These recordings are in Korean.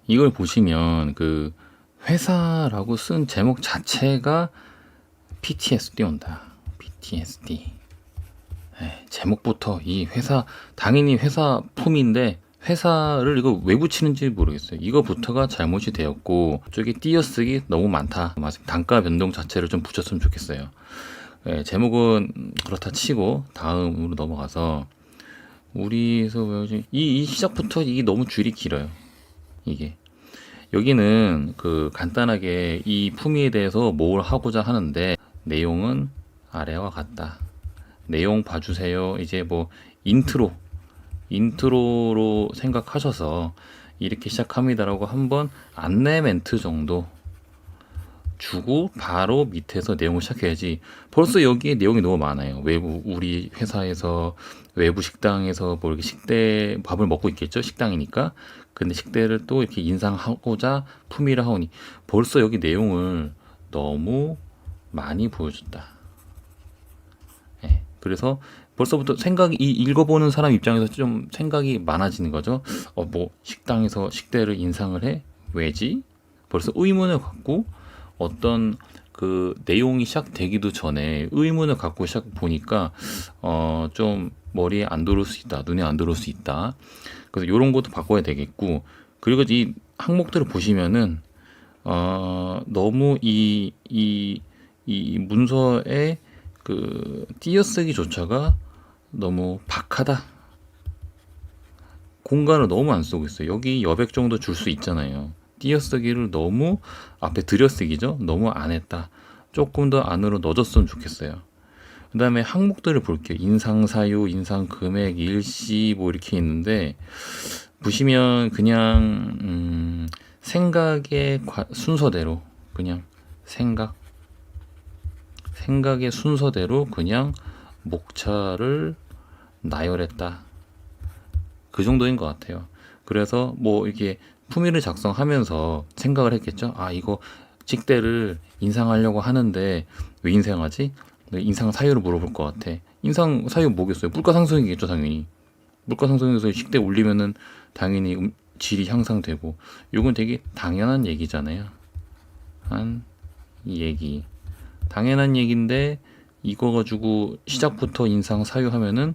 이걸 보시면 그 회사라고 쓴 제목 자체가 PTSD 온다. PTSD. 제목부터 이 회사, 당연히 회사 품인데 회사를 이거 왜 붙이는지 모르겠어요. 이거부터가 잘못이 되었고, 저기 띄어쓰기 너무 많다. 단가 변동 자체를 좀 붙였으면 좋겠어요. 제목은 그렇다 치고 다음으로 넘어가서 우리에서 이 시작부터 이게 너무 줄이 길어요. 이게 여기는 그 간단하게 이 품위에 대해서 뭘 하고자 하는데 내용은 아래와 같다. 내용 봐주세요. 이제 뭐 인트로로 생각하셔서 이렇게 시작합니다라고 한번 안내 멘트 정도 주고 바로 밑에서 내용을 시작해야지. 벌써 여기에 내용이 너무 많아요. 우리 회사에서 외부 식당에서 뭐 이렇게 밥을 먹고 있겠죠. 식당이니까. 근데 식대를 또 이렇게 인상하고자 품위를 하오니 벌써 여기 내용을 너무 많이 보여줬다. 그래서 벌써부터 읽어보는 사람 입장에서 좀 생각이 많아지는 거죠. 뭐 식당에서 식대를 인상을 해? 왜지? 벌써 의문을 갖고 어떤 그 내용이 시작되기도 전에 의문을 갖고 시작 보니까 좀 머리에 안 들어올 수 있다, 눈에 안 들어올 수 있다. 그래서 이런 것도 바꿔야 되겠고, 그리고 이 항목들을 보시면은 너무 이 문서의 그 띄어쓰기조차가 너무 박하다. 공간을 너무 안 쓰고 있어요. 여기 여백 정도 줄 수 있잖아요. 띄어쓰기를 너무 앞에 들여쓰기죠. 너무 안 했다. 조금 더 안으로 넣어줬으면 좋겠어요. 그 다음에 항목들을 볼게요. 인상사유, 인상금액, 일시 뭐 이렇게 있는데 보시면 그냥 생각의 순서대로 그냥 생각의 순서대로 그냥 목차를 나열했다. 그 정도인 것 같아요. 그래서 뭐 이렇게 품위를 작성하면서 생각을 했겠죠. 이거 찍대를 인상하려고 하는데 왜 인상하지? 인상 사유를 물어볼 것 같아. 인상 사유 뭐겠어요? 물가 상승이겠죠, 당연히. 물가 상승에서 식대 올리면은 당연히 질이 향상되고, 이건 되게 당연한 얘기잖아요. 당연한 얘기인데 이거 가지고 시작부터 인상 사유하면은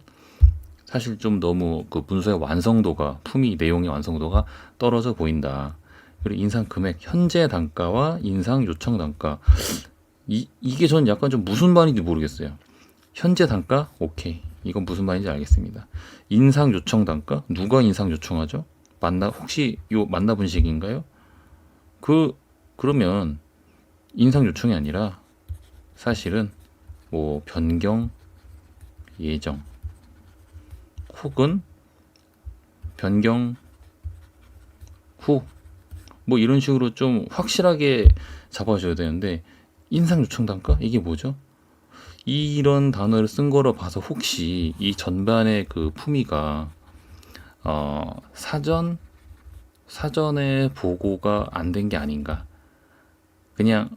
사실 좀 너무 그 문서의 완성도가, 품위 내용의 완성도가 떨어져 보인다. 그리고 인상 금액, 현재 단가와 인상 요청 단가. 이게 전 약간 좀 무슨 말인지 모르겠어요. 현재 단가? 오케이. 이건 무슨 말인지 알겠습니다. 인상 요청 단가? 누가 인상 요청하죠? 혹시 만나본 식인가요? 그러면 인상 요청이 아니라 사실은 뭐 변경 예정 혹은 변경 후 뭐 이런 식으로 좀 확실하게 잡아줘야 되는데, 인상 요청 단가? 이게 뭐죠? 이런 단어를 쓴 거로 봐서 혹시 이 전반의 그 품위가 사전에 보고가 안 된 게 아닌가. 그냥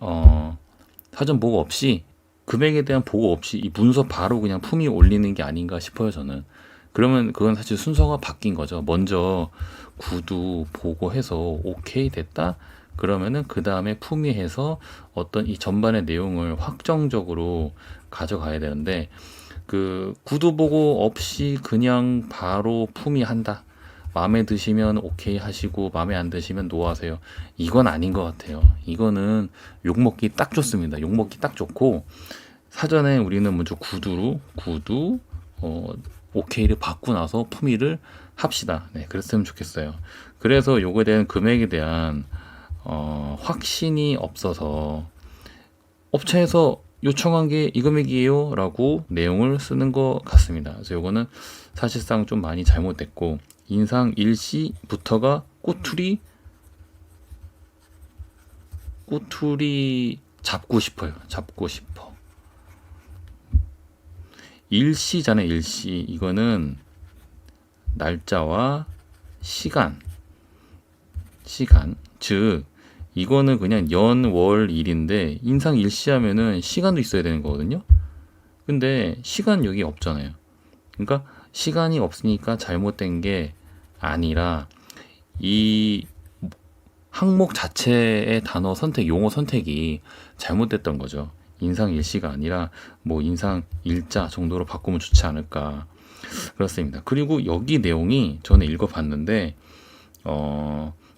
사전 보고 없이, 금액에 대한 보고 없이 이 문서 바로 그냥 품위 올리는 게 아닌가 싶어요, 저는. 그러면 그건 사실 순서가 바뀐 거죠. 먼저 구두 보고해서 오케이 됐다? 그러면은 그 다음에 품위해서 어떤 이 전반의 내용을 확정적으로 가져가야 되는데, 그 구두 보고 없이 그냥 바로 품위한다. 마음에 드시면 오케이 하시고 마음에 안 드시면 노 하세요. 이건 아닌 것 같아요. 이거는 욕먹기 딱 좋습니다. 욕먹기 딱 좋고, 사전에 우리는 먼저 구두 오케이를 받고 나서 품위를 합시다. 네, 그랬으면 좋겠어요. 그래서 요거에 대한 금액에 대한 확신이 없어서 업체에서 요청한 게 이 금액이에요 라고 내용을 쓰는 것 같습니다. 그래서 요거는 사실상 좀 많이 잘못됐고, 인상 일시부터가 꼬투리 잡고 싶어요. 일시잖아요. 일시. 이거는 날짜와 시간. 즉 이거는 그냥 연, 월, 일인데 인상 일시하면은 시간도 있어야 되는 거거든요. 근데 시간 여기 없잖아요. 그러니까 시간이 없으니까 잘못된 게 아니라 이 항목 자체의 단어 선택, 용어 선택이 잘못됐던 거죠. 인상 일시가 아니라 뭐 인상 일자 정도로 바꾸면 좋지 않을까. 그렇습니다. 그리고 여기 내용이 저는 읽어봤는데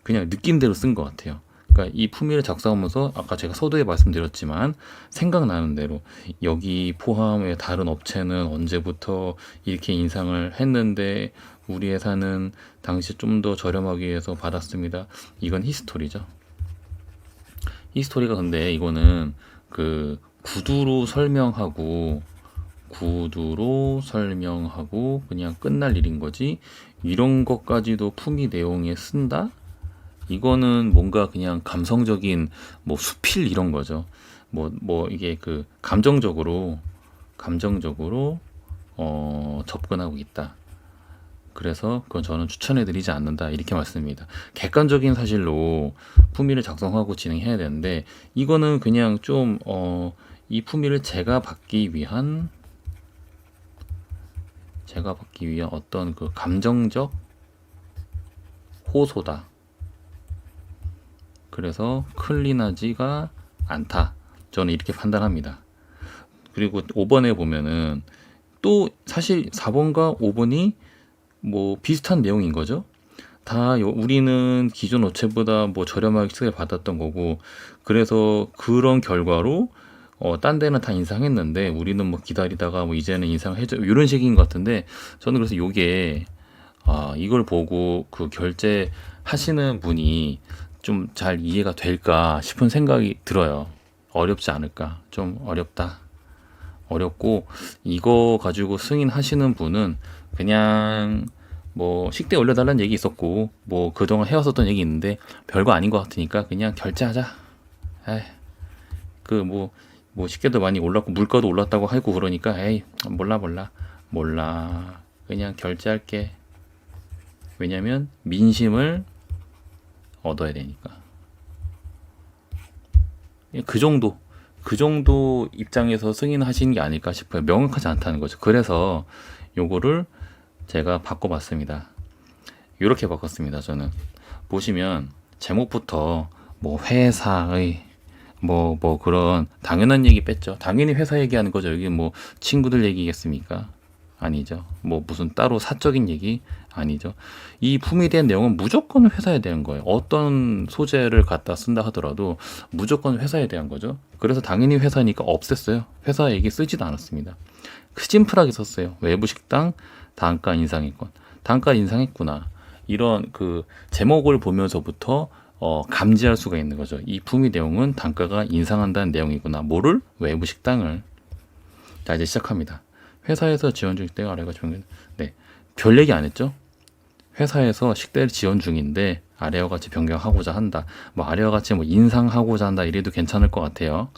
그냥 느낌대로 쓴 것 같아요. 그러니까 이 품위를 작성하면서 아까 제가 서두에 말씀드렸지만 생각나는 대로 여기 포함의 다른 업체는 언제부터 이렇게 인상을 했는데 우리 회사는 당시 좀 더 저렴하기 위해서 받았습니다. 이건 히스토리죠. 히스토리가 근데 이거는 그 구두로 설명하고 그냥 끝날 일인 거지. 이런 것까지도 품위 내용에 쓴다? 이거는 뭔가 그냥 감성적인 뭐 수필 이런 거죠. 뭐 이게 그 감정적으로 접근하고 있다. 그래서 그건 저는 추천해드리지 않는다 이렇게 말씀입니다. 객관적인 사실로 품위를 작성하고 진행해야 되는데 이거는 그냥 좀 이 품위를 제가 받기 위한 어떤 그 감정적 호소다. 그래서 클린하지가 않다. 저는 이렇게 판단합니다. 그리고 5번에 보면은 또 사실 4번과 5번이 뭐 비슷한 내용인 거죠. 우리는 기존 업체보다 뭐 저렴하게 시세를 받았던 거고, 그래서 그런 결과로 딴 데는 다 인상했는데 우리는 뭐 기다리다가 뭐 이제는 인상해줘 이런 식인 것 같은데, 저는 그래서 요게 이걸 보고 그 결제하시는 분이 좀 잘 이해가 될까 싶은 생각이 들어요. 어렵지 않을까? 좀 어렵고 이거 가지고 승인하시는 분은 그냥 뭐 식대 올려달라는 얘기 있었고 뭐 그동안 해왔었던 얘기 있는데 별거 아닌 것 같으니까 그냥 결제하자. 에이, 뭐 식대도 많이 올랐고 물가도 올랐다고 하고 그러니까 에이 몰라 그냥 결제할게. 왜냐면 민심을 얻어야 되니까. 그 정도 입장에서 승인하신 게 아닐까 싶어요. 명확하지 않다는 거죠. 그래서 요거를 제가 바꿔봤습니다. 이렇게 바꿨습니다. 저는 보시면 제목부터 뭐 회사의 뭐 그런 당연한 얘기 뺐죠. 당연히 회사 얘기하는 거죠. 여기 뭐 친구들 얘기겠습니까? 아니죠. 뭐 무슨 따로 사적인 얘기 아니죠. 이 품에 대한 내용은 무조건 회사에 대한 거예요. 어떤 소재를 갖다 쓴다 하더라도 무조건 회사에 대한 거죠. 그래서 당연히 회사니까 없앴어요. 회사 얘기 쓰지도 않았습니다. 심플하게 썼어요. 외부 식당 단가 인상했건 단가 인상했구나. 이런 그 제목을 보면서부터 감지할 수가 있는 거죠. 이 품위 내용은 단가가 인상한다는 내용이구나. 뭐를? 외부 식당을. 자, 이제 시작합니다. 회사에서 지원 중 식대가 아래가 지원. 네, 별 얘기 안 했죠. 회사에서 식대를 지원 중인데 아래와 같이 변경하고자 한다. 뭐 아래와 같이 뭐 인상하고자 한다. 이래도 괜찮을 것 같아요.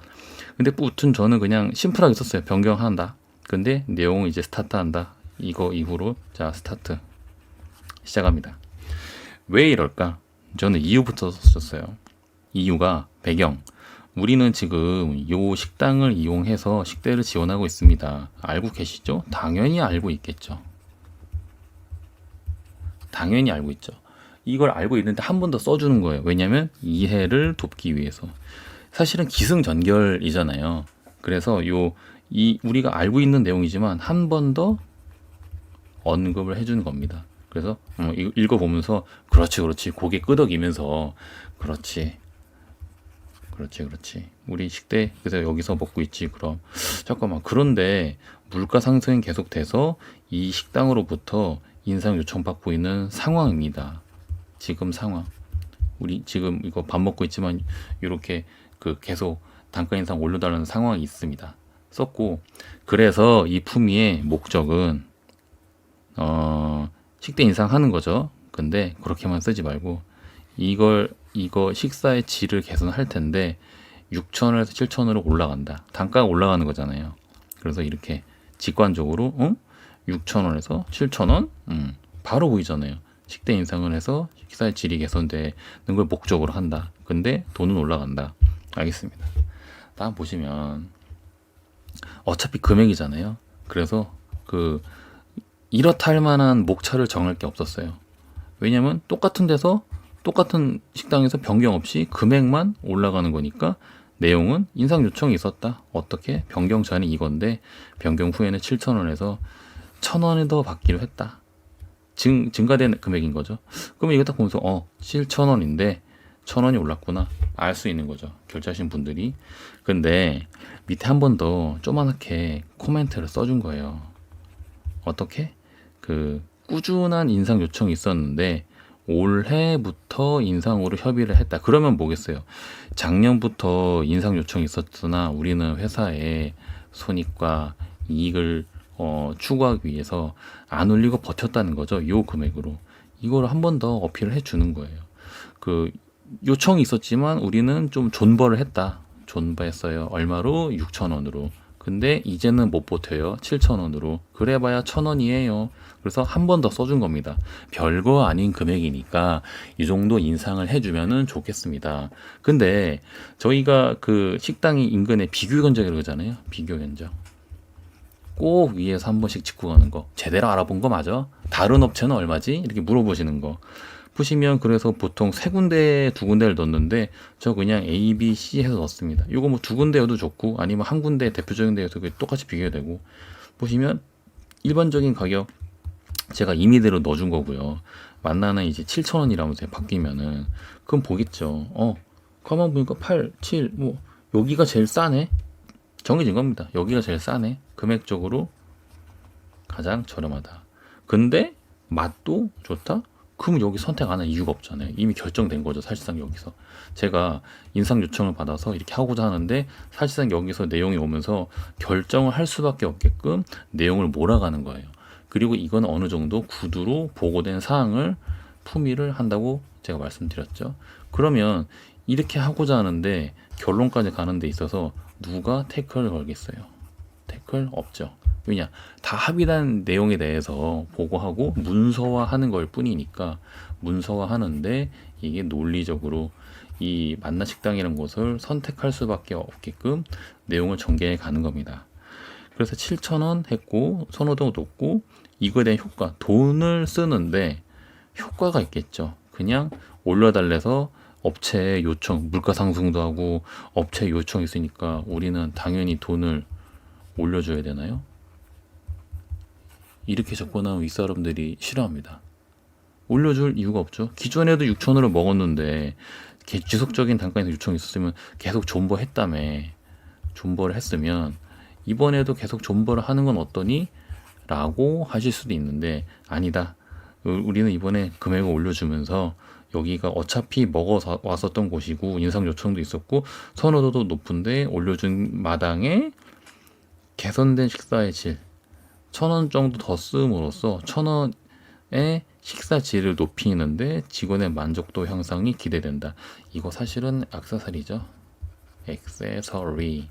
근데 무튼 저는 그냥 심플하게 썼어요. 변경한다. 근데 내용은 이제 스타트한다. 이거 이후로 자 스타트 시작합니다. 왜 이럴까? 저는 이유부터 썼어요. 이유가 배경. 우리는 지금 요 식당을 이용해서 식대를 지원하고 있습니다. 알고 계시죠? 당연히 알고 있겠죠. 당연히 알고 있죠. 이걸 알고 있는데 한 번 더 써주는 거예요. 왜냐면 이해를 돕기 위해서. 사실은 기승전결이잖아요. 그래서 우리가 알고 있는 내용이지만 한 번 더 언급을 해주는 겁니다. 그래서 읽어보면서 그렇지 고개 끄덕이면서 그렇지 우리 식대 그래서 여기서 먹고 있지. 그럼 잠깐만, 그런데 물가 상승이 계속돼서 이 식당으로부터 인상 요청받고 있는 상황입니다. 지금 상황, 우리 지금 이거 밥 먹고 있지만 이렇게 그 계속 단가 인상 올려달라는 상황이 있습니다. 썼고, 그래서 이 품위의 목적은 식대 인상하는 거죠. 근데 그렇게만 쓰지 말고 이거 식사의 질을 개선할 텐데 6,000원에서 7,000원으로 올라간다. 단가가 올라가는 거잖아요. 그래서 이렇게 직관적으로 6,000원에서 7,000원 바로 보이잖아요. 식대 인상을 해서 식사의 질이 개선되는 걸 목적으로 한다. 근데 돈은 올라간다. 알겠습니다. 다음 보시면 어차피 금액이잖아요. 그래서 이렇다 할 만한 목차를 정할 게 없었어요. 왜냐면 똑같은 데서 똑같은 식당에서 변경 없이 금액만 올라가는 거니까 내용은 인상 요청이 있었다. 어떻게? 변경 전이 이건데 변경 후에는 7,000원에서 1,000원이 더 받기로 했다. 증가된 금액인 거죠. 그러면 이거 딱 보면서 7,000원인데 1,000원이 올랐구나 알 수 있는 거죠. 결제하신 분들이. 근데 밑에 한 번 더 조그맣게 코멘트를 써준 거예요. 어떻게? 그 꾸준한 인상 요청이 있었는데 올해부터 인상으로 협의를 했다. 그러면 뭐겠어요? 작년부터 인상 요청이 있었으나 우리는 회사의 손익과 이익을 추구하기 위해서 안 올리고 버텼다는 거죠. 요 금액으로. 이걸 한 번 더 어필을 해주는 거예요. 그 요청이 있었지만 우리는 좀 존버를 했다. 존버했어요. 얼마로? 6,000원으로. 근데 이제는 못 버텨요. 7,000원으로. 그래봐야 1,000원이에요. 그래서 한 번 더 써준 겁니다. 별거 아닌 금액이니까 이 정도 인상을 해주면은 좋겠습니다. 근데 저희가 그 식당이 인근에 비교 견적이라고 그러잖아요. 비교 견적. 꼭 위에서 한 번씩 짚고 가는 거. 제대로 알아본 거 맞아? 다른 업체는 얼마지? 이렇게 물어보시는 거. 보시면 그래서 보통 세 군데, 두 군데를 넣었는데 저 그냥 A, B, C 해서 넣었습니다. 이거 뭐 두 군데여도 좋고 아니면 한 군데 대표적인 데에서 똑같이 비교되고 보시면 일반적인 가격 제가 임의대로 넣어준 거고요. 만나는 이제 7,000원이라면서 바뀌면은 그럼 보겠죠. 가만 보니까 8, 7, 뭐 여기가 제일 싸네. 정해진 겁니다. 여기가 제일 싸네. 금액적으로 가장 저렴하다. 근데 맛도 좋다? 그럼 여기 선택 안 할 이유가 없잖아요. 이미 결정된 거죠. 사실상 여기서. 제가 인상 요청을 받아서 이렇게 하고자 하는데 사실상 여기서 내용이 오면서 결정을 할 수밖에 없게끔 내용을 몰아가는 거예요. 그리고 이건 어느 정도 구두로 보고된 사항을 품위를 한다고 제가 말씀드렸죠. 그러면 이렇게 하고자 하는데 결론까지 가는 데 있어서 누가 태클을 걸겠어요? 태클 없죠. 왜냐? 다 합의된 내용에 대해서 보고하고 문서화하는 걸 뿐이니까 문서화하는데 이게 논리적으로 이 만나식당이라는 곳을 선택할 수밖에 없게끔 내용을 전개해 가는 겁니다. 그래서 7,000원 했고 선호도 높고 이거에 대한 효과, 돈을 쓰는데 효과가 있겠죠. 그냥 올려달래서 업체 요청, 물가 상승도 하고 업체 요청이 있으니까 우리는 당연히 돈을 올려줘야 되나요? 이렇게 접근하면 윗사람들이 싫어합니다. 올려줄 이유가 없죠. 기존에도 6,000원을 먹었는데 지속적인 단가에서 요청이 있었으면 계속 존버했다며. 존버를 했으면 이번에도 계속 존버를 하는 건 어떠니? 라고 하실 수도 있는데 아니다. 우리는 이번에 금액을 올려주면서 여기가 어차피 먹어 왔었던 곳이고 인상 요청도 있었고 선호도도 높은데 올려준 마당에 개선된 식사의 질 1,000원 정도 더 쓰음으로써 1,000원의 식사 질을 높이는데 직원의 만족도 향상이 기대된다. 이거 사실은 액세서리죠. 액세서리.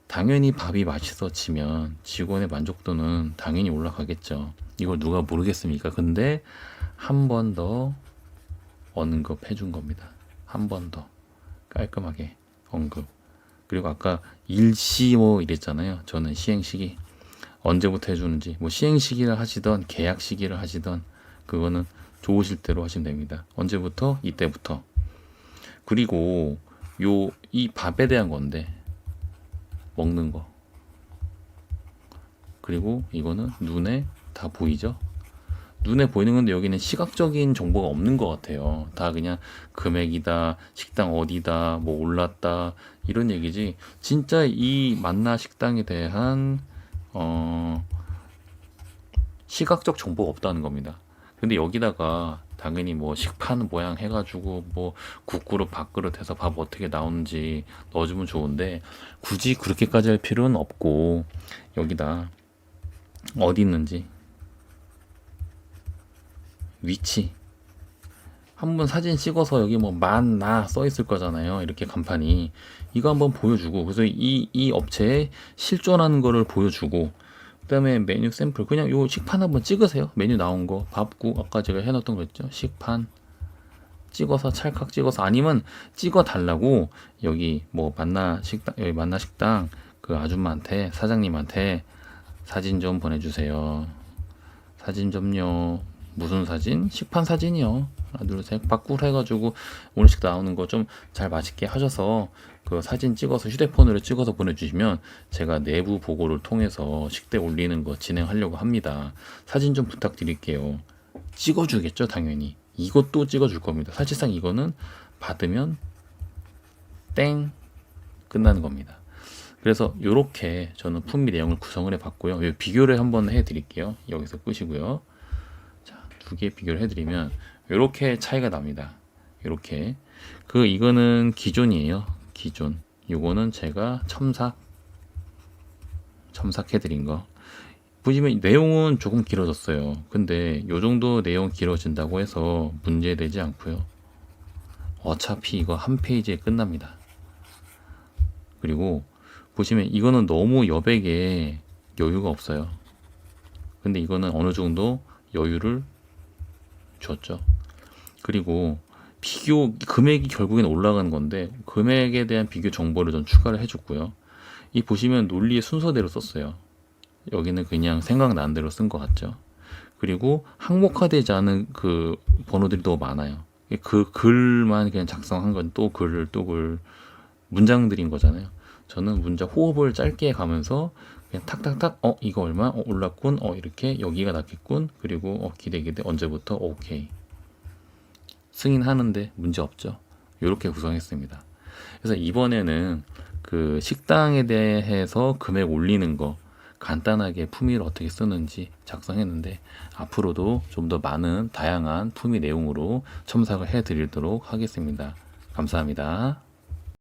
당연히 밥이 맛있어지면 직원의 만족도는 당연히 올라가겠죠. 이걸 누가 모르겠습니까? 근데 한 번 더 언급해 준 겁니다. 한 번 더 깔끔하게 언급. 그리고 아까 일시 뭐 이랬잖아요. 저는 시행시기 언제부터 해주는지 뭐 시행시기를 하시던 계약 시기를 하시던 그거는 좋으실 대로 하시면 됩니다. 언제부터? 이때부터. 그리고 이 밥에 대한 건데 먹는 거. 그리고 이거는 눈에 다 보이죠? 눈에 보이는 건데 여기는 시각적인 정보가 없는 것 같아요. 다 그냥 금액이다, 식당 어디다, 뭐 올랐다 이런 얘기지. 진짜 이 만나 식당에 대한 시각적 정보가 없다는 겁니다. 근데 여기다가 당연히 뭐 식판 모양 해가지고 뭐 국그릇 밥그릇 해서 밥 어떻게 나오는지 넣어주면 좋은데 굳이 그렇게까지 할 필요는 없고 여기다 어디 있는지 위치 한번 사진 찍어서 여기 뭐 만나 써 있을 거잖아요. 이렇게 간판이 이거 한번 보여주고 그래서 이 업체에 실존하는 거를 보여주고 그다음에 메뉴 샘플 그냥 요 식판 한번 찍으세요. 메뉴 나온 거 밥국 아까 제가 해놨던 거 있죠. 식판 찍어서 찰칵 찍어서 아니면 찍어 달라고 여기 뭐 만나 식당 여기 만나 식당 그 아줌마한테 사장님한테 사진 좀 보내주세요. 사진 좀요. 무슨 사진? 식판 사진이요. 하나 둘셋 바꾸라 해가지고 오늘씩 나오는 거 좀 잘 맛있게 하셔서 그 사진 찍어서 휴대폰으로 찍어서 보내주시면 제가 내부 보고를 통해서 식대 올리는 거 진행하려고 합니다. 사진 좀 부탁드릴게요. 찍어주겠죠, 당연히. 이것도 찍어줄 겁니다. 사실상 이거는 받으면 땡 끝나는 겁니다. 그래서 이렇게 저는 품위 내용을 구성을 해봤고요. 비교를 한번 해드릴게요. 여기서 끄시고요. 자, 두 개 비교를 해드리면 이렇게 차이가 납니다. 이렇게 이거는 기존이에요. 기존. 요거는 제가 첨삭해드린 거. 보시면 내용은 조금 길어졌어요. 근데 요 정도 내용 길어진다고 해서 문제되지 않고요. 어차피 이거 한 페이지에 끝납니다. 그리고 보시면 이거는 너무 여백에 여유가 없어요. 근데 이거는 어느 정도 여유를 줬죠. 그리고 비교 금액이 결국엔 올라가는 건데 금액에 대한 비교 정보를 좀 추가를 해줬고요. 이 보시면 논리의 순서대로 썼어요. 여기는 그냥 생각나는 대로 쓴 것 같죠. 그리고 항목화되지 않은 그 번호들이 너무 많아요. 그 글만 그냥 작성한 건 또 글 문장들인 거잖아요. 저는 문장 호흡을 짧게 가면서 그냥 탁탁탁 이거 얼마 올랐군 이렇게 여기가 낮겠군 그리고 기대 언제부터 오케이 승인하는데 문제 없죠. 이렇게 구성했습니다. 그래서 이번에는 그 식당에 대해서 금액 올리는 거 간단하게 품위를 어떻게 쓰는지 작성했는데 앞으로도 좀 더 많은 다양한 품위 내용으로 첨삭을 해드리도록 하겠습니다. 감사합니다.